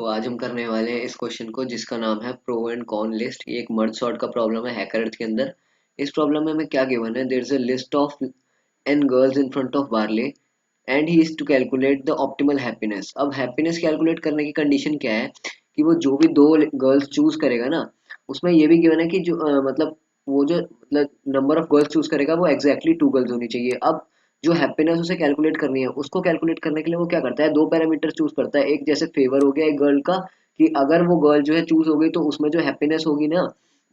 आज हम करने वाले हैं इस क्वेश्चन को जिसका नाम है प्रो एंड कॉन लिस्ट। ये एक मर्ज सॉर्ट का प्रॉब्लम है हैकर के अंदर। इस प्रॉब्लम में हमें क्या गिवन है, there is a list of n girls in front of Barley and he is to calculate the optimal happiness. अब हैप्पीनेस कैलकुलेट करने की कंडीशन क्या है कि वो जो भी दो गर्ल्स चूज करेगा ना, उसमें ये भी गिवन है कि जो मतलब वो जो मतलब नंबर ऑफ गर्ल्स चूज करेगा वो एग्जैक्टली टू गर्ल्स होनी चाहिए। अब जो हैप्पीनेस उसे कैलकुलेट करनी है, उसको कैलकुलेट करने के लिए वो क्या करता है, दो पैरामीटर चूज करता है। एक जैसे फेवर हो गया एक गर्ल का, कि अगर वो गर्ल जो है चूज हो गई तो उसमें जो हैप्पीनेस होगी ना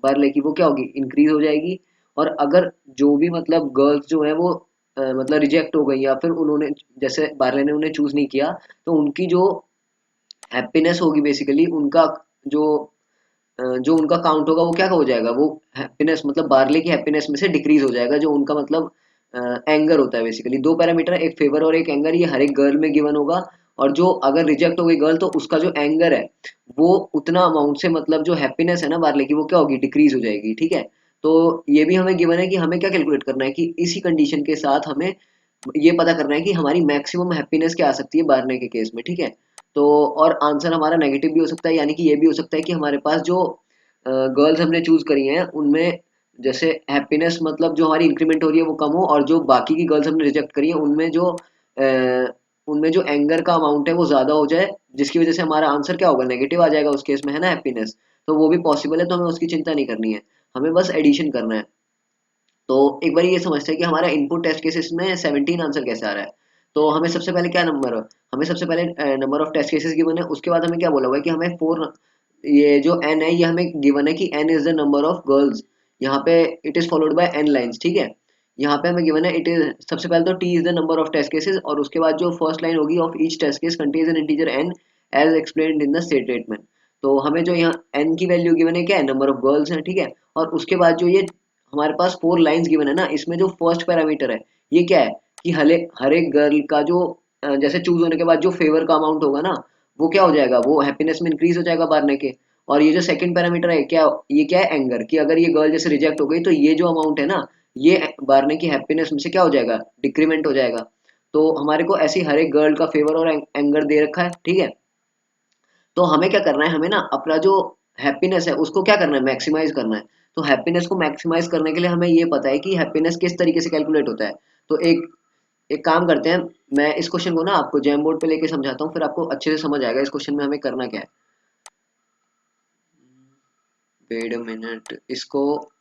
बार्ले की, वो क्या होगी, इंक्रीज हो जाएगी। और अगर जो भी मतलब गर्ल्स जो है वो मतलब रिजेक्ट हो गई या फिर उन्होंने जैसे बार्ले ने उन्हें चूज नहीं किया, तो उनकी जो हैप्पीनेस होगी बेसिकली उनका जो जो उनका काउंट होगा वो क्या हो जाएगा, वो हैप्पीनेस मतलब बार्ले की हैप्पीनेस में से डिक्रीज हो जाएगा, जो उनका मतलब एंगर होता है। बेसिकली दो पैरामीटर, एक फेवर और एक एंगर, ये हर एक गर्ल में गिवन होगा। और जो अगर रिजेक्ट हो गई गर्ल तो उसका जो एंगर है वो उतना अमाउंट से मतलब जो हैप्पीनेस है ना बार्ले की वो क्या होगी, डिक्रीज हो जाएगी। ठीक है, तो ये भी हमें गिवन है कि हमें क्या कैलकुलेट करना है कि इसी कंडीशन के साथ हमें ये पता करना है कि हमारी मैक्सिमम हैप्पीनेस क्या आ सकती है बार्ले के केस में। ठीक है, तो और आंसर हमारा नेगेटिव भी हो सकता है, यानी कि ये भी हो सकता है कि हमारे पास जो गर्ल्स हमने चूज करी हैं उनमें जैसे हैप्पीनेस मतलब जो हमारी इंक्रीमेंट हो रही है वो कम हो, और जो बाकी की गर्ल्स हमने रिजेक्ट करी है उनमें जो एंगर का अमाउंट है वो ज्यादा हो जाए, जिसकी वजह से हमारा आंसर क्या होगा, नेगेटिव आ जाएगा उस केस में, है ना हैप्पीनेस। तो वो भी पॉसिबल है, तो हमें उसकी चिंता नहीं करनी है, हमें बस एडिशन करना है। तो एक बार ये समझते हैं कि हमारा इनपुट टेस्ट केसेस में 17 आंसर कैसे आ रहा है। तो हमें सबसे पहले क्या नंबर, हमें सबसे पहले number of test cases given है, उसके बाद हमें क्या बोला हुआ है कि हमें फोर, ये जो n है ये हमें गिवन है कि n is the number of girls. यहाँ पे it is followed by n lines. ठीक है, यहाँ पे हमें गिवन है इट इज, सबसे पहले तो t is the number of test cases, और उसके बाद जो फर्स्ट लाइन होगी of each test case contains an integer n as explained in the statement. तो हमें जो यहाँ n की वैल्यू गिवन है क्या है, नंबर ऑफ गर्ल्स है। ठीक है, और उसके बाद जो ये हमारे पास फोर लाइंस गिवन है ना, इसमें जो फर्स्ट पैरामीटर है ये क्या है कि हर एक गर्ल का जो जैसे चूज होने के बाद जो फेवर का अमाउंट होगा ना वो क्या हो जाएगा, वो हैप्पीनेस में इंक्रीज हो जाएगा बारने के। और ये जो सेकंड पैरामीटर है क्या, ये क्या है, एंगर, कि अगर ये गर्ल जैसे रिजेक्ट हो गई तो ये जो अमाउंट है ना ये बारने की हैप्पीनेस में से क्या हो जाएगा, डिक्रीमेंट हो जाएगा। तो हमारे को ऐसी हर एक गर्ल का फेवर और एंगर दे रखा है। ठीक है, तो हमें क्या करना है, हमें ना अपना जो हैप्पीनेस है उसको क्या करना है, मैक्सिमाइज करना है। तो हैप्पीनेस को मैक्सिमाइज करने के लिए हमें ये पता है कि हैप्पीनेस किस तरीके से कैलकुलेट होता है। तो एक एक काम करते हैं, मैं इस क्वेश्चन को ना आपको जैम बोर्ड पे लेके समझाता हूँ, फिर आपको अच्छे से समझ आएगा इस क्वेश्चन में हमें करना क्या है। वेट अ मिनट, इसको,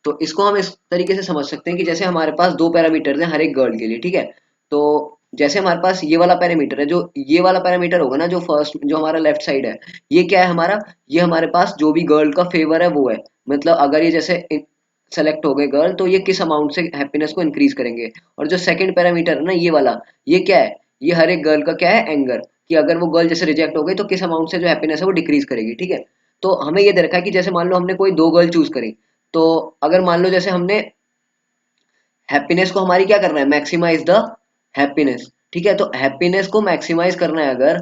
तो इसको हम इस तरीके से समझ सकते हैं कि जैसे हमारे पास दो पैरामीटर्स हैं हर एक गर्ल के लिए। ठीक है, तो जैसे हमारे पास ये वाला पैरामीटर है, जो ये वाला पैरामीटर होगा ना, जो फर्स्ट जो हमारा लेफ्ट साइड है, ये क्या है हमारा, ये हमारे पास जो भी गर्ल का फेवर है वो है। मतलब अगर ये जैसे सेलेक्ट हो गए गर्ल तो ये किस अमाउंट से हैप्पीनेस को इंक्रीज करेंगे। और जो सेकंड पैरामीटर है ना ये वाला, ये क्या है, ये हर एक गर्ल का क्या है, एंगर, कि अगर वो गर्ल जैसे रिजेक्ट हो गई तो किस अमाउंट से जो हैप्पीनेस है वो डिक्रीज करेगी। ठीक है, तो हमें ये दे रखा है कि जैसे मान लो हमने कोई दो गर्ल चूज करी, तो अगर मान लो जैसे हमने हैप्पीनेस को हमारी क्या करना है, मैक्सिमाइज द हैप्पीनेस। ठीक है, तो हैप्पीनेस को मैक्सिमाइज करना है अगर,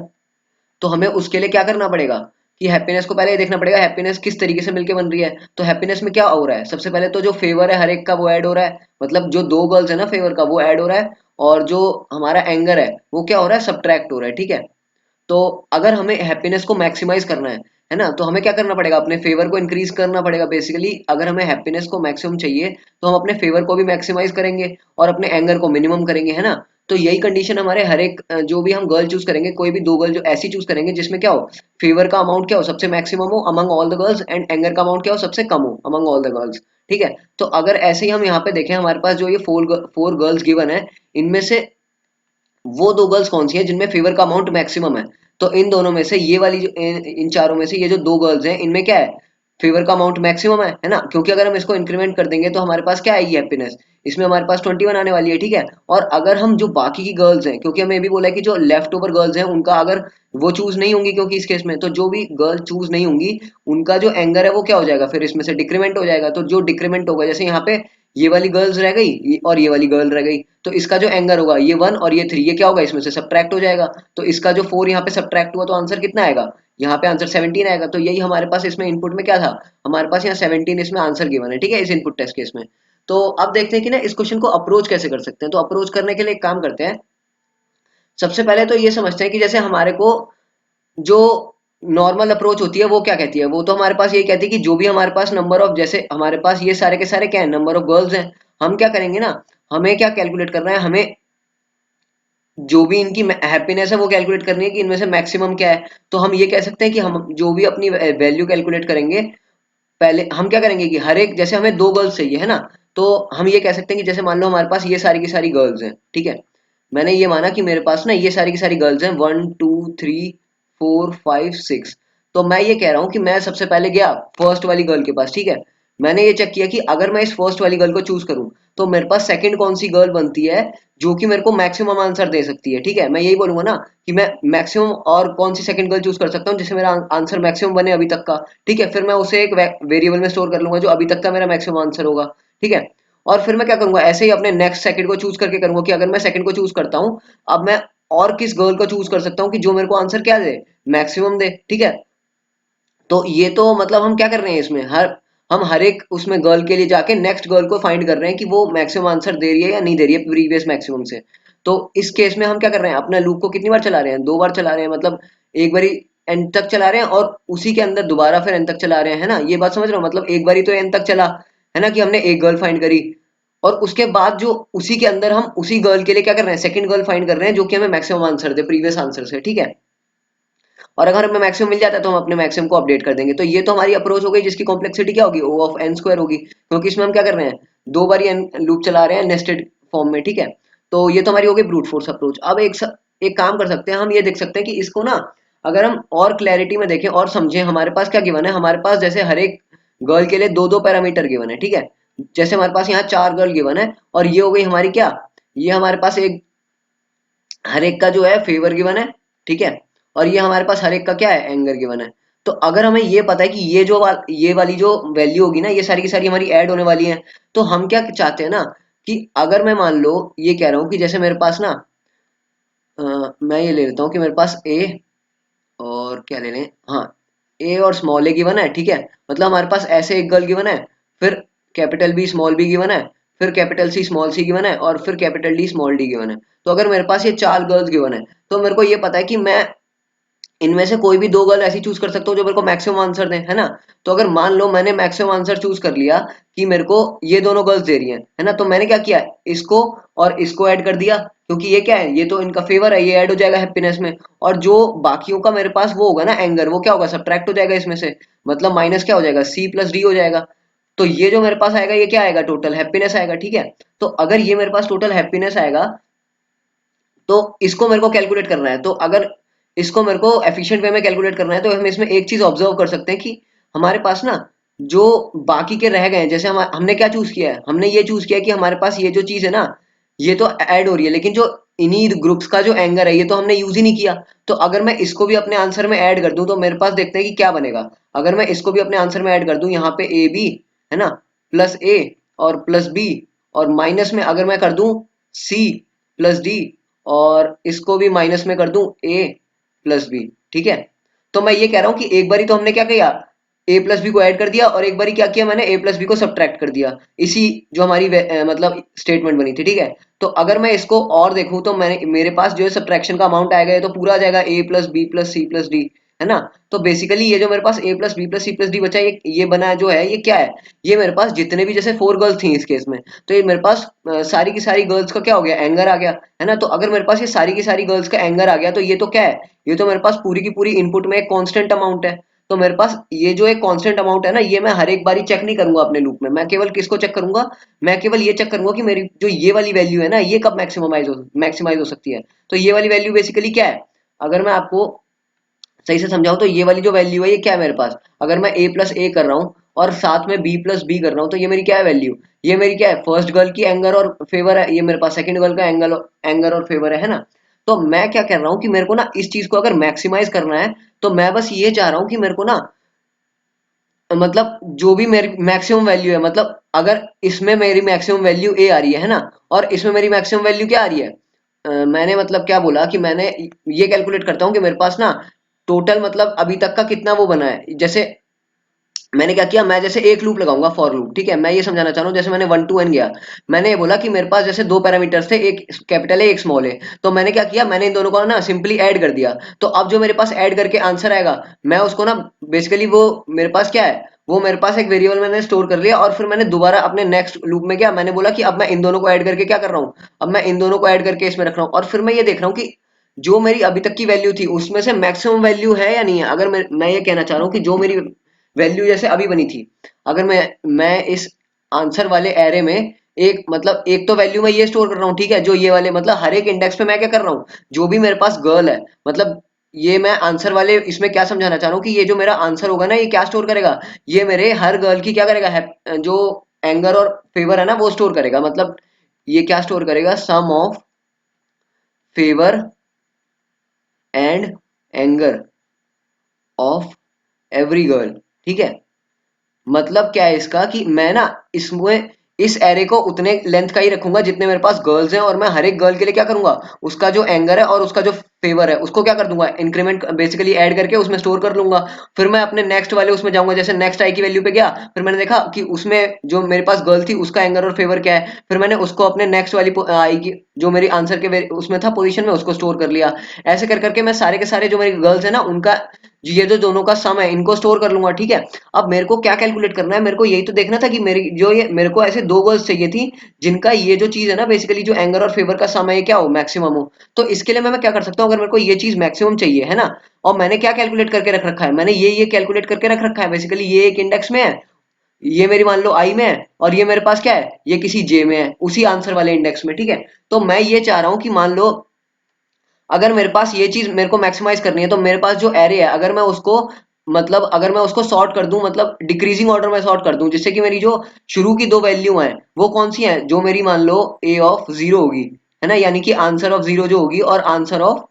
तो हमें उसके लिए क्या करना पड़ेगा कि हैप्पीनेस को पहले ये देखना पड़ेगा हैप्पीनेस किस तरीके से मिलके बन रही है। तो हैप्पीनेस में क्या हो रहा है, सबसे पहले तो जो फेवर है हर एक का वो ऐड हो रहा है, मतलब जो दो गर्ल्स है ना फेवर का वो ऐड हो रहा है, और जो हमारा एंगर है वो क्या हो रहा है, सब्ट्रैक्ट हो रहा है। ठीक है, तो अगर हमें हैप्पीनेस को मैक्सिमाइज करना है ना, तो हमें क्या करना पड़ेगा, अपने फेवर को इंक्रीज करना पड़ेगा। बेसिकली अगर हमें हैप्पीनेस को मैक्सिमम चाहिए तो हम अपने फेवर को भी मैक्सिमाइज करेंगे और अपने एंगर को मिनिमम करेंगे, है ना। तो यही कंडीशन हमारे हर एक जो भी हम गर्ल चूज करेंगे, कोई भी दो गर्ल जो ऐसी चूज करेंगे जिसमें क्या हो, फेवर का अमाउंट क्या हो, सबसे मैक्सिमम हो among all the girls, and anger का अमाउंट क्या हो, सबसे कम हो अमंग ऑल द गर्ल्स। ठीक है, तो अगर ऐसे ही हम यहाँ पे देखें, हमारे पास जो ये फोर गर्ल्स गिवन है, इनमें से वो दो गर्ल्स कौन सी हैं जिनमें फेवर का अमाउंट मैक्सिमम है। तो इन दोनों में से ये वाली जो इन चारों में से ये जो दो गर्ल्स हैं इनमें क्या है, फेवर का अमाउंट मैक्सिमम है ना, क्योंकि अगर हम इसको इंक्रीमेंट कर देंगे तो हमारे पास क्या आएगी हैप्पीनेस, इसमें हमारे पास 21 आने वाली है। ठीक है, और अगर हम जो बाकी की गर्ल्स हैं, क्योंकि हमें ये भी बोला है कि जो लेफ्ट ओवर गर्ल्स हैं उनका अगर वो चूज नहीं होंगी, क्योंकि इस केस में तो जो भी गर्ल चूज नहीं होंगी उनका जो एंगर है वो क्या हो जाएगा, फिर इसमें से डिक्रीमेंट हो जाएगा। तो जो डिक्रीमेंट होगा, जैसे यहाँ पे ये वाली गर्ल्स रह गई और ये वाली गर्ल रह गई, तो इसका जो एंगर होगा ये 1 और ये 3, ये क्या होगा, इसमें से सब्ट्रैक्ट हो जाएगा। तो इसका जो 4 यहाँ पे सब्ट्रैक्ट हुआ तो आंसर कितना आएगा, यहाँ पे आंसर 17 आएगा। तो यही हमारे पास इसमें इनपुट में क्या था, हमारे पास यहाँ 17 इसमें आंसर गिवन है। ठीक है, इस इनपुट टेस्ट केस में। तो अब देखते हैं कि ना इस क्वेश्चन को अप्रोच कैसे कर सकते हैं। तो अप्रोच करने के लिए एक काम करते हैं, सबसे पहले तो ये समझते हैं कि जैसे हमारे को जो नॉर्मल अप्रोच होती है वो क्या कहती है, वो तो हमारे पास ये कहती है कि जो भी हमारे पास नंबर ऑफ, जैसे हमारे पास ये सारे के सारे क्या है, नंबर ऑफ गर्ल्स हैं, हम क्या करेंगे ना, हमें क्या कैलकुलेट करना है, हमें जो भी इनकी हैप्पीनेस है वो कैलकुलेट करनी है कि इनमें से मैक्सिमम क्या है। तो हम ये कह सकते हैं कि हम जो भी अपनी वैल्यू कैलकुलेट करेंगे, पहले हम क्या करेंगे कि हर एक, जैसे हमें दो गर्ल्स चाहिए है ना, तो हम ये कह सकते हैं कि जैसे मान लो हमारे पास ये सारी की सारी गर्ल्स हैं, ठीक है, मैंने ये माना कि मेरे पास ना ये सारी की सारी गर्ल्स हैं, 1 2 3 4 5 6। तो मैं ये कह रहा हूँ कि मैं सबसे पहले गया फर्स्ट वाली गर्ल के पास, ठीक है, मैंने ये चेक किया कि अगर मैं इस फर्स्ट वाली गर्ल को चूज करूँ तो मेरे पास सेकंड कौन सी गर्ल बनती है जो कि मेरे को मैक्सिमम आंसर दे सकती है, ठीक है, मैं यही बोलूंगा ना कि मैं मैक्सिमम और कौन सी सेकंड गर्ल चूज कर सकता हूँ जिससे मेरा आंसर मैक्सिमम बने अभी तक का, ठीक है, फिर मैं उसे एक वेरिएबल में स्टोर कर लूंगा जो अभी तक का मेरा मैक्सिमम आंसर होगा, ठीक है। और फिर मैं क्या करूंगा, ऐसे ही अपने नेक्स्ट सेकंड को चूज करके करूंगा कि अगर मैं सेकंड को चूज करता हूँ, अब मैं और किस गर्ल को चूज कर सकता हूँ कि जो मेरे को आंसर क्या दे, मैक्सिमम दे, ठीक है। तो ये तो मतलब हम क्या कर रहे हैं इसमें, हम हर एक उसमें गर्ल के लिए जाके नेक्स्ट गर्ल को फाइंड कर रहे हैं कि वो मैक्सिमम आंसर दे रही है या नहीं दे रही है प्रीवियस मैक्सिमम से। तो इस केस में हम क्या कर रहे हैं, अपना लूप को कितनी बार चला रहे हैं, दो बार चला रहे हैं, मतलब एक बारी एंड तक चला रहे हैं और उसी के अंदर दोबारा फिर एंड तक चला रहे हैं, है ना, ये बात समझ रहे हो, मतलब एक बारी तो एंड तक चला, है ना, कि हमने एक गर्ल फाइंड करी, और उसके बाद जो उसी के अंदर हम उसी गर्ल के लिए क्या कर रहे हैं, सेकंड गर्ल फाइंड कर रहे हैं जो कि हमें मैक्सिमम आंसर दे प्रीवियस आंसर से, ठीक है। और अगर हमें मैक्सिमम मिल जाता है तो हम अपने मैक्सिमम को अपडेट कर देंगे। तो ये तो हमारी अप्रोच हो गई जिसकी कॉम्प्लेक्सिटी क्या होगी, ओ ऑफ एन स्क्वायर होगी, क्योंकि इसमें हम क्या कर रहे हैं, दो बार एन लूप चला रहे हैं नेस्टेड फॉर्म में, ठीक है। तो ये तो हमारी हो गई ब्रूट फोर्स अप्रोच। अब एक काम कर सकते हैं, हम ये देख सकते हैं कि इसको ना अगर हम और क्लैरिटी में देखें और समझें, हमारे पास क्या गिवन है, हमारे पास जैसे हर एक गर्ल के लिए दो दो पैरामीटर गिवन है, ठीक है, जैसे हमारे पास यहाँ चार गर्ल गिवन है और ये हो गई हमारी क्या, ये हमारे पास एक हर एक का जो है फेवर गिवन है, ठीक है, और ये हमारे पास हर एक का क्या है, एंगर गिवन है। तो अगर हमें ये पता है कि ये वाली जो वैल्यू होगी ना, ये सारी की सारी हमारी ऐड होने वाली है, तो हम क्या चाहते हैं ना कि अगर मैं मान लो ये कह रहा हूँ कि जैसे मेरे पास ना मैं ये ले लेता हूँ कि मेरे पास ए और क्या ले लें, हाँ, ए और स्मॉल ए गिवन है, ठीक है, मतलब हमारे पास ऐसे एक गर्ल गिवन है, फिर capital B small B given है, फिर capital C small C given है और फिर capital D small D given है। तो अगर मेरे पास ये चार गर्ल्स गिवन है तो मेरे को ये पता है कि मैं इनमें से कोई भी दो गर्ल ऐसी चूज कर सकता हूँ जो मेरे को मैक्सिमम आंसर दें, है ना। तो अगर मान लो मैंने मैक्सिमम आंसर चूज कर लिया कि मेरे को ये दोनों गर्ल्स दे रही हैं, है ना, तो मैंने क्या किया, इसको और इसको ऐड कर दिया, क्योंकि ये क्या है, ये तो इनका फेवर है, ये ऐड हो जाएगा हैप्पीनेस में। और जो बाकियों का मेरे पास वो होगा ना एंगर, वो क्या होगा, सब्ट्रैक्ट हो जाएगा इसमें से, मतलब माइनस क्या हो जाएगा, सी प्लस डी हो जाएगा। तो ये जो मेरे पास आएगा ये क्या आएगा, टोटल हैप्पीनेस आएगा, ठीक है। तो अगर ये मेरे पास टोटल हैप्पीनेस आएगा तो इसको मेरे को कैलकुलेट करना है, तो अगर इसको मेरे को एफिशिएंट वे में कैलकुलेट करना है तो हम इसमें एक चीज ऑब्जर्व कर सकते हैं कि हमारे पास ना जो बाकी के रह गए हैं, जैसे हमने क्या चूज किया है, हमने ये चूज किया है कि हमारे पास ये जो चीज है ना ये तो ऐड हो रही है, लेकिन जो इन्हीं ग्रुप्स का जो एंगर है ये तो हमने यूज ही नहीं किया। तो अगर मैं इसको भी अपने आंसर में ऐड कर दूं तो मेरे पास देखते हैं कि क्या बनेगा। अगर मैं इसको भी अपने आंसर में ऐड कर दूं, यहाँ पे ए बी है ना, प्लस ए और प्लस बी, और माइनस में अगर मैं कर दूं सी प्लस डी, और इसको भी माइनस में कर दूं ए प्लस बी, ठीक है। तो मैं ये कह रहा हूं कि एक बारी तो हमने क्या किया, ए प्लस बी को ऐड कर दिया, और एक बारी क्या किया मैंने, ए प्लस बी को सब्ट्रैक्ट कर दिया, इसी जो हमारी मतलब स्टेटमेंट बनी थी, ठीक है। तो अगर मैं इसको और देखूं तो मैंने मेरे पास जो है सब्ट्रैक्शन का अमाउंट आएगा, ये तो पूरा आ जाएगा A plus B plus C plus D, है ना। तो बेसिकली ये जो मेरे पास A plus B plus C plus D बचा है, ये बना है जो है, ये क्या है, ये मेरे पास जितने भी जैसे फोर गर्ल्स थी इस केस में, तो ये मेरे पास सारी की सारी गर्ल्स का क्या हो गया, एंगर आ गया, है ना। तो अगर मेरे पास ये सारी की सारी गर्ल्स का एंगर आ गया तो ये तो क्या है, ये तो मेरे पास पूरी की पूरी इनपुट में एक कांस्टेंट अमाउंट है। तो मेरे पास ये जो एक कांस्टेंट अमाउंट है ना, ये मैं हर एक बारी चेक नहीं करूंगा अपने लूप में, मैं केवल किसको चेक करूंगा, मैं केवल ये चेक करूंगा कि मेरी जो ये वाली वैल्यू है ना ये कब मैक्सिमाइज हो सकती है। तो ये वाली वैल्यू बेसिकली क्या है, अगर मैं आपको सही से समझाऊं तो ये वाली जो वैल्यू है ये क्या है मेरे पास, अगर मैं ए प्लस ए कर रहा हूँ और साथ में बी प्लस बी कर रहा हूँ तो ये मेरी क्या है वैल्यू, ये मेरी क्या है, फर्स्ट गर्ल की एंगर और फेवर है, ये मेरे पास सेकंड गर्ल का एंगर और फेवर है ना। तो मैं क्या कर रहा हूँ कि मेरे को ना इस चीज को अगर मैक्सिमाइज करना है तो मैं बस ये चाह रहा हूँ कि मेरे को ना मतलब जो भी मेरी मैक्सिमम वैल्यू है, मतलब अगर इसमें मेरी मैक्सिमम वैल्यू ए आ रही है ना, और इसमें मेरी मैक्सिमम वैल्यू क्या आ रही है, मैंने मतलब क्या बोला कि मैंने ये कैलकुलेट करता हूँ कि मेरे पास ना टोटल मतलब अभी तक का कितना वो बना है, जैसे मैंने क्या किया, मैं जैसे एक लूप लगाऊंगा फॉर लूप, ठीक है, मैं ये समझाना चाह रहा हूँ, जैसे मैंने 1 to n गया, मैंने ये बोला कि मेरे पास जैसे दो पैरामीटर्स थे, एक कैपिटल है एक स्मॉल है, तो मैंने क्या किया, मैंने इन दोनों को ना सिंपली ऐड कर दिया। तो अब जो मेरे पास ऐड करके आंसर आएगा, मैं उसको ना बेसिकली वो मेरे पास क्या है, वो मेरे पास एक वेरिएबल मैंने स्टोर कर लिया, और फिर मैंने दोबारा अपने नेक्स्ट लूप में क्या, मैंने बोला कि अब मैं इन दोनों को ऐड करके क्या कर रहा हूँ, अब मैं इन दोनों को ऐड करके इसमें रख रहा हूँ, और फिर मैं ये देख रहा हूँ कि जो मेरी अभी तक की वैल्यू थी उसमें से मैक्सिमम वैल्यू है या नहीं है। अगर मैं ये कहना चाह रहा हूँ कि जो मेरी वैल्यू जैसे अभी बनी थी, अगर मैं इस आंसर वाले एरे में एक मतलब एक तो वैल्यू मैं ये स्टोर कर रहा हूँ, ठीक है, जो ये वाले मतलब हर एक इंडेक्स पे मैं क्या कर रहा हूँ, जो भी मेरे पास गर्ल है, मतलब ये मैं आंसर वाले इसमें क्या समझाना चाह रहा हूँ कि ये जो मेरा आंसर होगा ना, ये क्या स्टोर करेगा, ये मेरे हर गर्ल की क्या करेगा, जो एंगर और फेवर है ना वो स्टोर करेगा। मतलब ये क्या स्टोर करेगा, sum of favour and anger of every girl, ठीक है। मतलब क्या है इसका कि मैं ना इसमें इस एरे को उतने लेंथ का ही रखूंगा जितने मेरे पास गर्ल्स हैं, और मैं हर एक गर्ल के लिए क्या करूंगा, उसका जो एंगर है और उसका जो फेवर है उसको क्या कर दूंगा, इंक्रीमेंट बेसिकली ऐड करके उसमें स्टोर कर लूंगा। फिर मैं अपने नेक्स्ट वाले उसमें जाऊंगा, जैसे नेक्स्ट आई की वैल्यू पे गया, फिर मैंने देखा कि उसमें जो मेरे पास गर्ल थी उसका एंगर और फेवर क्या है, फिर मैंने उसको अपने नेक्स्ट वाली आई की जो मेरी आंसर के उसमें था पोजीशन में उसको स्टोर कर लिया। ऐसे कर करके मैं सारे के सारे जो मेरी गर्ल्स है ना उनका ये जो दोनों का सम है इनको स्टोर कर लूंगा, ठीक है। अब मेरे को क्या कैलकुलेट करना है, मेरे को यही तो देखना था कि मेरी जो ये मेरे को ऐसे दो गर्ल्स चाहिए थी जिनका ये जो चीज है ना बेसिकली जो एंगर और फेवर का सम है ये क्या हो, मैक्सिमम हो। तो इसके लिए मैं क्या कर सकता हूँ, अगर मेरे को ये चीज मैक्सिमम चाहिए है ना, और मैंने क्या कैलकुलेट करके रख रखा है, मैंने ये कैलकुलेट करके रख रखा है, बेसिकली ये एक इंडेक्स में है, ये मेरी मान लो आई में है, और ये मेरे पास क्या है, ये किसी जे में है उसी आंसर वाले इंडेक्स में, ठीक है। तो मैं ये चाह रहा हूँ कि मान लो अगर मेरे पास ये चीज मेरे को मैक्सिमाइज करनी है, तो मेरे पास जो एरे है अगर मैं उसको मतलब अगर मैं उसको सॉर्ट कर दूं, मतलब डिक्रीजिंग ऑर्डर में सॉर्ट कर दूं, जिससे कि मेरी जो शुरू की दो वैल्यू हैं वो कौन सी हैं, जो मेरी मान लो ए ऑफ जीरो होगी, है ना, यानी कि आंसर ऑफ जीरो जो होगी और आंसर ऑफ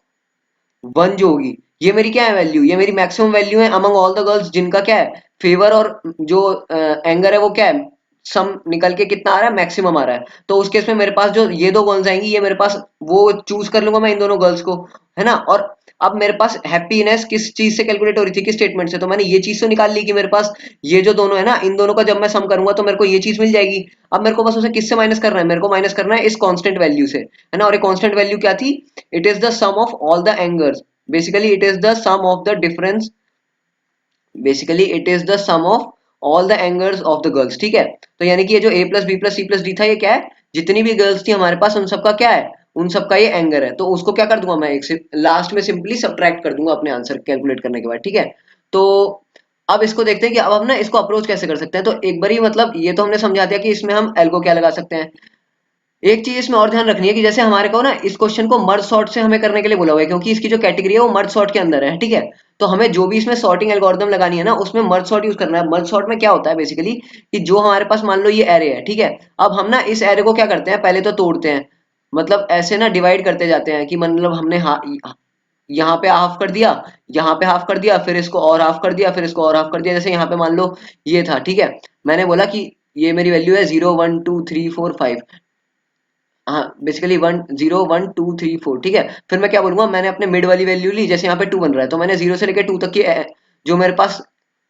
वन जो होगी, ये मेरी क्या है वैल्यू, ये मेरी मैक्सिमम वैल्यू है अमंग ऑल द गर्ल्स जिनका क्या है फेवर और जो एंगर है वो क्या है, सम निकल के कितना आ रहा है, मैक्सिमम आ रहा है। तो उस केस में मेरे पास जो ये दो गर्ल्स आएंगी, ये मेरे पास वो चूज कर लूंगा मैं इन दोनों गर्ल्स को, है ना। और अब मेरे पास हैप्पीनेस किस चीज से कैलकुलेट हो रही थी, किस स्टेटमेंट से, तो मैंने ये चीज तो निकाल ली कि मेरे पास ये जो दोनों है ना इन दोनों का जब मैं सम करूंगा तो मेरे को ये चीज मिल जाएगी। अब मेरे को बस उसे किससे माइनस करना है, मेरे को माइनस करना है इस कांस्टेंट वैल्यू से, है ना। और ये कांस्टेंट वैल्यू क्या थी, it is the sum of all the angers, basically it is the sum of the difference, basically it is the sum of all the angers of the girls, ठीक है। तो यानी कि ये जो a plus B plus C plus D था ये क्या है, जितनी भी गर्ल्स थी हमारे पास उन सबका क्या है, उन सबका ये एंगर है। तो उसको क्या कर दूंगा मैं एक से लास्ट में सिंपली सब्ट्रैक्ट कर दूंगा अपने आंसर कैलकुलेट करने के बाद, ठीक है। तो अब इसको देखते हैं कि अब हम ना इसको अप्रोच कैसे कर सकते हैं। तो एक बार ही मतलब ये तो हमने समझा दिया कि इसमें हम एल्गो क्या लगा सकते हैं। एक चीज इसमें और ध्यान रखनी है कि जैसे हमारे को ना इस क्वेश्चन को मर्ज सॉर्ट से हमें करने के लिए बोला हुआ है, क्योंकि इसकी जो कैटेगरी है वो मर्ज सॉर्ट के अंदर है, ठीक है। तो हमें जो भी इसमें सॉर्टिंग एल्गोरिदम लगानी है ना उसमें मर्ज सॉर्ट यूज करना है। मर्ज सॉर्ट में क्या होता है बेसिकली कि जो हमारे पास मान लो ये एरे है, ठीक है, अब हम ना इस एरे को क्या करते हैं, पहले तो तोड़ते हैं, मतलब ऐसे ना डिवाइड करते जाते हैं कि मतलब हमने यहाँ पे हाफ कर दिया, यहाँ पे हाफ कर दिया, फिर इसको और हाफ कर दिया, फिर इसको और हाफ कर दिया। जैसे यहाँ पे मान लो ये था, ठीक है, मैंने बोला कि ये मेरी वैल्यू है 0 1 2 3 4 5, हाँ बेसिकली 1 0 1 2 3 4, ठीक है। फिर मैं क्या बोलूंगा, मैंने अपने मिड वाली वैल्यू ली, जैसे यहाँ पे 2 बन रहा है तो मैंने 0 से लेकर 2 तक की जो मेरे पास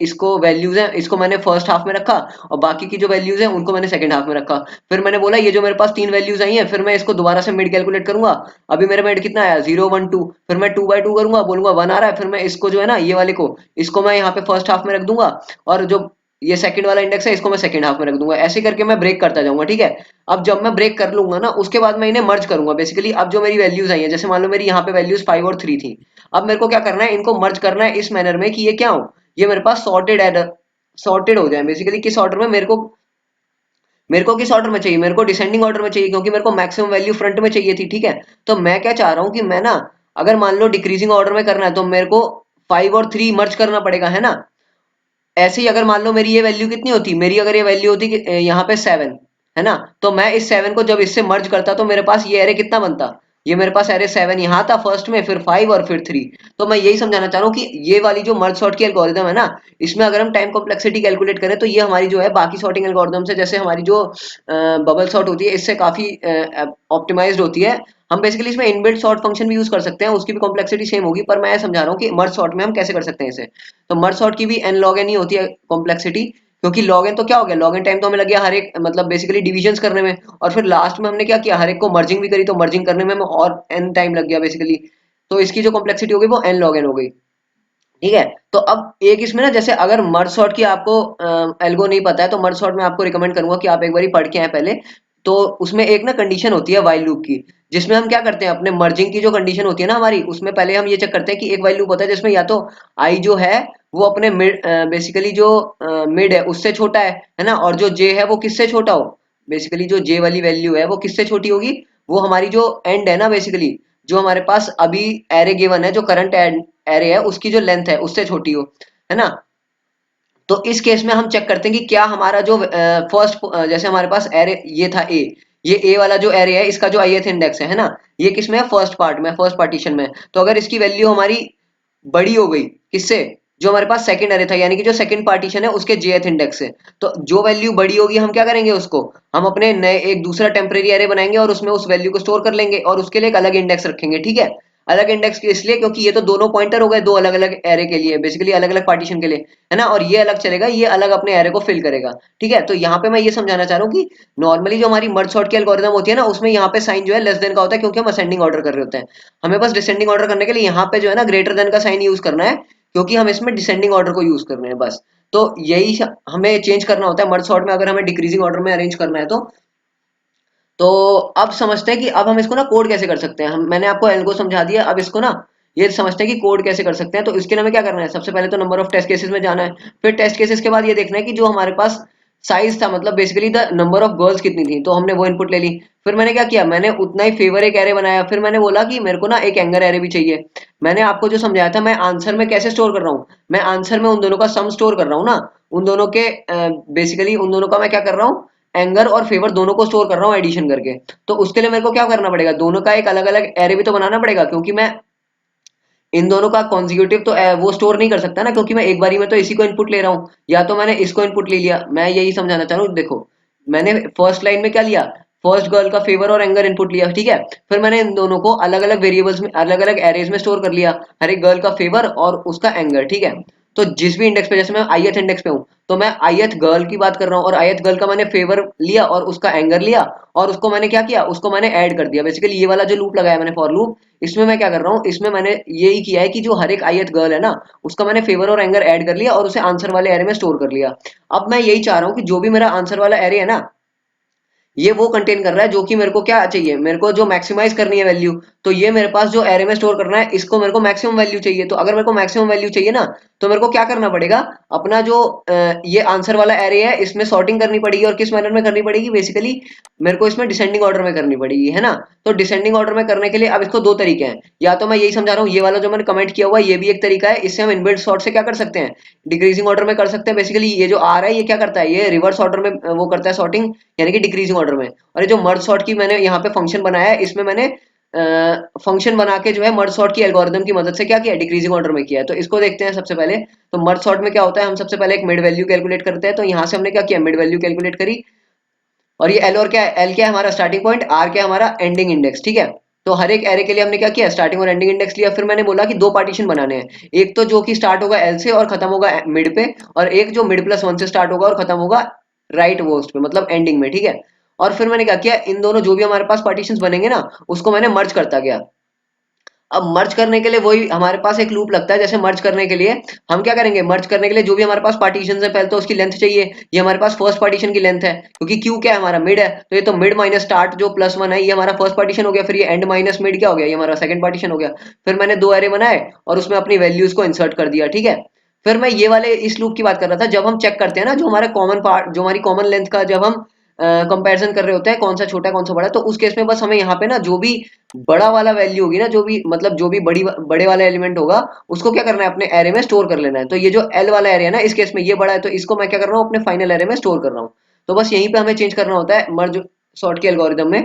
इसको वैल्यूज हैं इसको मैंने फर्स्ट हाफ में रखा, और बाकी की जो वैल्यूज हैं उनको मैंने सेकंड हाफ में रखा। फिर मैंने बोला ये जो मेरे पास तीन वैल्यूज आई हैं, फिर मैं इसको दोबारा से मिड कैलकुलेट करूंगा। अभी मेरा मिड कितना आया 0 1 2, फिर मैं 2/2 करूंगा, बोलूंगा 1 आ रहा है, फिर मैं इसको जो है ना ये वाले को इसको मैं यहाँ पे फर्स्ट हाफ में रख दूंगा, और जो ये सेकंड वाला इंडेक्स है इसको मैं सेकंड हाफ में रख दूंगा। ऐसे करके मैं ब्रेक करता जाऊंगा, ठीक है। अब जब मैं ब्रेक कर लूंगा ना उसके बाद मैं इन्हें मर्ज करूंगा। बेसिकली अब जो मेरी वैल्यूज आई हैं, जैसे मान लो मेरी यहाँ पे वैल्यूज 5 और 3 थी, अब मेरे को क्या करना है, इनको मर्ज करना है इस मैनर में कि ये क्या हो, ये मेरे पास सॉर्टेड हो जाए। बेसिकली किस ऑर्डर में मेरे को किस ऑर्डर में चाहिए, मेरे को डिसेंडिंग ऑर्डर में चाहिए, क्योंकि मेरे को मैक्सिमम वैल्यू फ्रंट में चाहिए थी, ठीक है। तो मैं क्या चाह रहा हूँ कि मैं ना अगर मान लो डिक्रीजिंग ऑर्डर में करना है तो मेरे को 5 और 3 मर्ज करना पड़ेगा, है ना। ऐसे ही अगर मान लो मेरी ये वैल्यू कितनी होती, मेरी अगर ये वैल्यू होती कि यहाँ पे 7, है ना, तो मैं इस 7 को जब इससे मर्ज करता तो मेरे पास ये एरे कितना बनता, ये मेरे पास एरे 7 यहाँ था फर्स्ट में, फिर 5 और फिर 3। तो मैं यही समझाना चाह रहा हूँ कि ये वाली जो मर्ज सॉर्ट की एल्गोरिदम है ना, इसमें अगर हम टाइम कॉम्प्लेक्सिटी कैलकुलेट करें तो ये हमारी जो है बाकी सॉर्टिंग एल्गोरिदम से, जैसे हमारी जो बबल सॉर्ट होती है इससे काफी ऑप्टिमाइज्ड होती है। हम बेसिकली इसमें इनबिल्ट सॉर्ट फंक्शन भी यूज कर सकते हैं, उसकी भी कॉम्प्लेक्सिटी सेम होगी, पर मैं समझा रहा हूँ कि मर्ज सॉर्ट में हम कैसे कर सकते हैं इसे। तो मर्ज सॉर्ट की भी n log n ही होती है कॉम्प्लेक्सिटी, क्योंकि log n तो क्या हो गया, log n टाइम तो हमें लग गया हर एक मतलब बेसिकली डिविजन्स करने में, और फिर लास्ट में हमने क्या किया, हर एक को मर्जिंग भी करी, तो मर्जिंग करने में हमें और n टाइम लग गया बेसिकली। तो इसकी जो कॉम्प्लेक्सिटी हो गई वो n log n हो गई। ठीक है, तो अब एक इसमें ना, जैसे अगर मर्ज सॉर्ट की आपको एल्गो नहीं पता है, तो मर्ज सॉर्ट में आपको रिकमेंड करूंगा कि आप एक बार पढ़ के आए पहले। तो उसमें एक ना कंडीशन होती है वाइल लूप की, जिसमें हम क्या करते हैं, अपने मर्जिंग की जो कंडीशन होती है ना हमारी, उसमें पहले हम ये चेक करते हैं कि एक वाइल लूप होता है जिसमें या तो आई जो है वो अपने मिड बेसिकली जो मिड है उससे छोटा है ना, और जो जे है वो किससे छोटा हो, बेसिकली जो जे वाली वैल्यू है वो किससे छोटी होगी, वो हमारी जो एंड है ना बेसिकली, जो हमारे पास अभी एरे गिवन है, जो करंट एरे है उसकी जो लेंथ है उससे छोटी हो, है ना। तो इस केस में हम चेक करते हैं कि क्या हमारा जो फर्स्ट जैसे हमारे पास एरे ये था ए, ये ए वाला जो एरे है इसका जो ith इंडेक्स है ना, ये किसमें है, फर्स्ट पार्ट में, फर्स्ट पार्टीशन में। तो अगर इसकी वैल्यू हमारी बड़ी हो गई किससे, जो हमारे पास सेकंड एरे था, यानी कि जो सेकंड पार्टीशन है उसके jth इंडेक्स से, तो जो वैल्यू बड़ी होगी हम क्या करेंगे, उसको हम अपने नए एक दूसरा टेम्परेरी एरे बनाएंगे और उसमें उस वैल्यू को स्टोर कर लेंगे, और उसके लिए एक अलग इंडेक्स रखेंगे। ठीक है, अलग इंडेक्स इसलिए क्योंकि ये तो दोनों पॉइंटर हो गए दो अलग अलग एरे के लिए, बेसिकली अलग अलग पार्टीशन के लिए, है ना, और ये अलग चलेगा, ये अलग अपने एरे को फिल करेगा। ठीक है, तो यहाँ पे मैं ये समझाना चाह रहा हूँ कि नॉर्मली जो हमारी मर्ज सॉर्ट की एल्गोरिथम होती है ना, उसमें यहाँ पे साइन जो है लेस देन का होता है, क्योंकि हम असेंडिंग ऑर्डर कर रहे होते हैं। हमें बस डिसेंडिंग ऑर्डर करने के लिए यहाँ पे जो है ना ग्रेटर देन का साइन यूज करना है, क्योंकि हम इसमें डिसेंडिंग ऑर्डर को यूज कर रहे हैं बस। तो यही हमें चेंज करना होता है मर्ज सॉर्ट में, अगर हमें डिक्रीजिंग ऑर्डर में अरेंज करना है तो अब समझते हैं कि अब हम इसको ना कोड कैसे कर सकते हैं। हम मैंने आपको एल्गो समझा दिया, अब इसको ना ये समझते हैं कि कोड कैसे कर सकते हैं। तो इसके लिए हमें क्या करना है, सबसे पहले तो नंबर ऑफ टेस्ट केसेस में जाना है, फिर टेस्ट केसेस के बाद ये देखना है कि जो हमारे पास साइज था, मतलब basically the number of girls कितनी थी, तो हमने वो इनपुट ले ली। फिर मैंने क्या किया, मैंने उतना ही फेवर एक एरे बनाया, फिर मैंने बोला कि मेरे को ना एक एंगर एरे भी चाहिए। मैंने आपको जो समझाया था, मैं आंसर में कैसे स्टोर कर रहा हूँ, मैं आंसर में उन दोनों का सम स्टोर कर रहा हूँ ना, उन दोनों के बेसिकली उन दोनों का मैं क्या कर रहा हूँ, एंगर और फेवर दोनों को स्टोर कर रहा हूँ एडिशन करके। तो उसके लिए मेरे को क्या करना पड़ेगा, दोनों का एक अलग अलग एरे भी तो बनाना पड़ेगा, क्योंकि मैं इन दोनों का कॉन्जिक्यूटिव तो वो स्टोर नहीं कर सकता ना, क्योंकि मैं एक बारी में तो इसी को इनपुट ले रहा हूँ, या तो मैंने इसको इनपुट ले लिया। मैं यही समझाना चाह रहा हूँ, देखो मैंने फर्स्ट लाइन में क्या लिया, फर्स्ट गर्ल का फेवर और एंगर इनपुट लिया। ठीक है, फिर मैंने इन दोनों को अलग अलग वेरिएबल्स में, अलग अलग एरेज में स्टोर कर लिया, हर एक गर्ल का फेवर और उसका एंगर। ठीक है, तो जिस भी इंडेक्स पे, जैसे मैं ith इंडेक्स पे हूँ, तो मैं ith गर्ल की बात कर रहा हूँ, और ith गर्ल का मैंने फेवर लिया और उसका एंगर लिया, और उसको मैंने क्या किया, उसको मैंने ऐड कर दिया। बेसिकली ये वाला जो लूप लगाया मैंने फॉर लूप, इसमें मैं क्या कर रहा हूँ, इसमें मैंने यही किया है कि जो हर एक ith गर्ल है ना, उसका मैंने फेवर और एंगर ऐड कर लिया और उसे आंसर वाले एरे में स्टोर कर लिया। अब मैं यही चाह रहा हूँ कि जो भी मेरा आंसर वाला एरे है ना, ये वो कंटेन कर रहा है जो कि मेरे को क्या चाहिए, मेरे को जो मैक्सिमाइज करनी है वैल्यू, तो ये मेरे पास जो एरे में स्टोर करना है, इसको मेरे को मैक्सिमम वैल्यू चाहिए। तो अगर मेरे को मैक्सिमम वैल्यू चाहिए ना, तो मेरे को क्या करना पड़ेगा, अपना जो ये आंसर वाला एरे है इसमें सॉर्टिंग करनी पड़ेगी, और किस मैनर में करनी पड़ेगी, बेसिकली मेरे को इसमें डिसेंडिंग ऑर्डर में करनी पड़ेगी, है ना। तो डिसेंडिंग ऑर्डर में करने के लिए अब इसको दो तरीके हैं, या तो मैं यही समझा रहा हूँ, ये वाला जो मैंने कमेंट किया हुआ है ये भी एक तरीका है, इससे हम इनबिल्ट सॉर्ट से क्या कर सकते हैं, डिक्रीजिंग ऑर्डर में कर सकते हैं। बेसिकली ये जो आ रहा है ये क्या करता है, ये रिवर्स ऑर्डर में वो करता है सॉर्टिंग, यानी कि डिक्रीजिंग ऑर्डर में। और ये जो मर्ज सॉर्ट की मैंने यहाँ पे फंक्शन बनाया है, इसमें मैंने फंक्शन बना के जो है मर्ज सॉर्ट की एल्गोरिथम की मदद से क्या किया, डिक्रीजिंग ऑर्डर में किया है। तो इसको देखते हैं सबसे पहले। तो मर्ज सॉर्ट में क्या होता है, हम सबसे पहले एक मिड वैल्यू कैलकुलेट करते हैं। तो यहाँ से हमने क्या किया, मिड वैल्यू कैलकुलेट करी, और ये एल और क्या है, एल क्या है हमारा स्टार्टिंग पॉइंट, आर क्या है हमारा एंडिंग इंडेक्स। ठीक है, तो हर एक एरे के लिए हमने क्या किया, स्टार्टिंग और एंडिंग इंडेक्स लिया। फिर मैंने बोला कि दो पार्टीशन बनाने हैं, एक तो जो कि स्टार्ट होगा एल से और खत्म होगा मिड पे, और एक जो मिड प्लस वन से स्टार्ट होगा और खत्म होगा राइट वर्स्ट पे, मतलब एंडिंग में। ठीक है, और फिर मैंने क्या किया, इन दोनों जो भी हमारे पास पार्टीशंस बनेंगे ना, उसको मैंने मर्ज करता गया। अब मर्ज करने के लिए वही हमारे पास एक लूप लगता है, जैसे मर्ज करने के लिए हम क्या करेंगे, मर्ज करने के लिए जो भी हमारे पास पार्टीशन है, पहले तो उसकी लेंथ चाहिए। ये हमारे पास फर्स्ट पार्टीशन की लेंथ है, क्योंकि क्यू क्या है हमारा, मिड है, तो ये तो मिड माइनस स्टार्ट जो प्लस वन है, ये हमारा फर्स्ट पार्टीशन हो गया। फिर ये एंड माइनस मिड क्या हो गया, ये हमारा सेकंड पार्टीशन हो गया। फिर मैंने दो एरे बनाए और उसमें अपनी वैल्यूज को इंसर्ट कर दिया। ठीक है, फिर मैं ये वाले इस लूप की बात कर रहा था, जब हम चेक करते हैं ना, जो हमारा कॉमन पार्ट, जो हमारी कॉमन लेंथ का जब हम कंपैरिजन कर रहे होते हैं, कौन सा छोटा है कौन सा बड़ा है, तो उस केस में बस हमें यहाँ पे ना जो भी बड़ा वाला वैल्यू होगी ना, जो भी मतलब जो भी बड़े वाला एलिमेंट होगा, उसको क्या करना है, अपने एरे में स्टोर कर लेना है। तो ये जो एल वाला एरे है ना, इस केस में ये बड़ा है, तो इसको मैं क्या कर रहा हूँ, अपने फाइनल एरे में स्टोर कर रहा हूँ। तो बस यहीं पे हमें चेंज करना होता है मर्ज सॉर्ट के एल्गोरिदम में।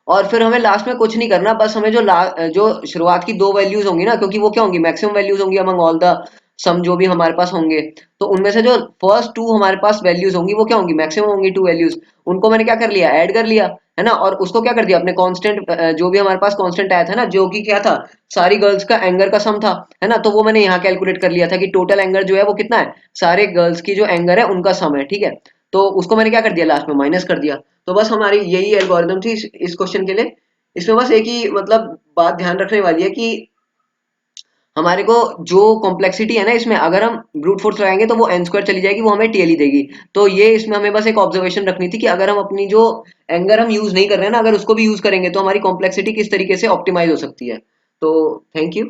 और फिर हमें लास्ट में कुछ नहीं करना, बस हमें जो शुरुआत की दो वैल्यूज होंगी ना, क्योंकि वो क्या होंगी, मैक्सिमम वैल्यूज होंगी अमंग ऑल द सम जो भी हमारे पास होंगे, तो उनमें से जो फर्स्ट टू हमारे पास वैल्यूज होंगी वो क्या होंगी, मैक्सिमम होंगी टू वैल्यूज, उनको मैंने क्या कर लिया, ऐड कर लिया। है ना, और उसको क्या कर दिया अपने कांस्टेंट, जो भी हमारे पास कांस्टेंट आया था ना, जो कि क्या था, सारी गर्ल्स का एंगर का सम था, है ना, तो वो मैंने यहाँ कैलकुलेट कर लिया था कि टोटल एंगर जो है वो कितना है, सारे गर्ल्स की जो एंगर है उनका सम है, ठीक है। तो उसको मैंने क्या कर दिया, लास्ट में माइनस कर दिया। तो बस हमारी यही एल्गोरिदम थी इस क्वेश्चन के लिए। इसमें बस एक ही मतलब बात ध्यान रखने वाली है कि हमारे को जो कॉम्प्लेक्सिटी है ना इसमें, अगर हम ब्रूट फोर्स लगाएंगे तो वो एन स्क्वायर चली जाएगी, वो हमें टीएलई देगी। तो ये इसमें हमें बस एक ऑब्जर्वेशन रखनी थी कि अगर हम अपनी जो एंगर हम यूज नहीं कर रहे हैं ना, अगर उसको भी यूज करेंगे तो हमारी कॉम्प्लेक्सिटी किस तरीके से ऑप्टिमाइज हो सकती है। तो थैंक यू।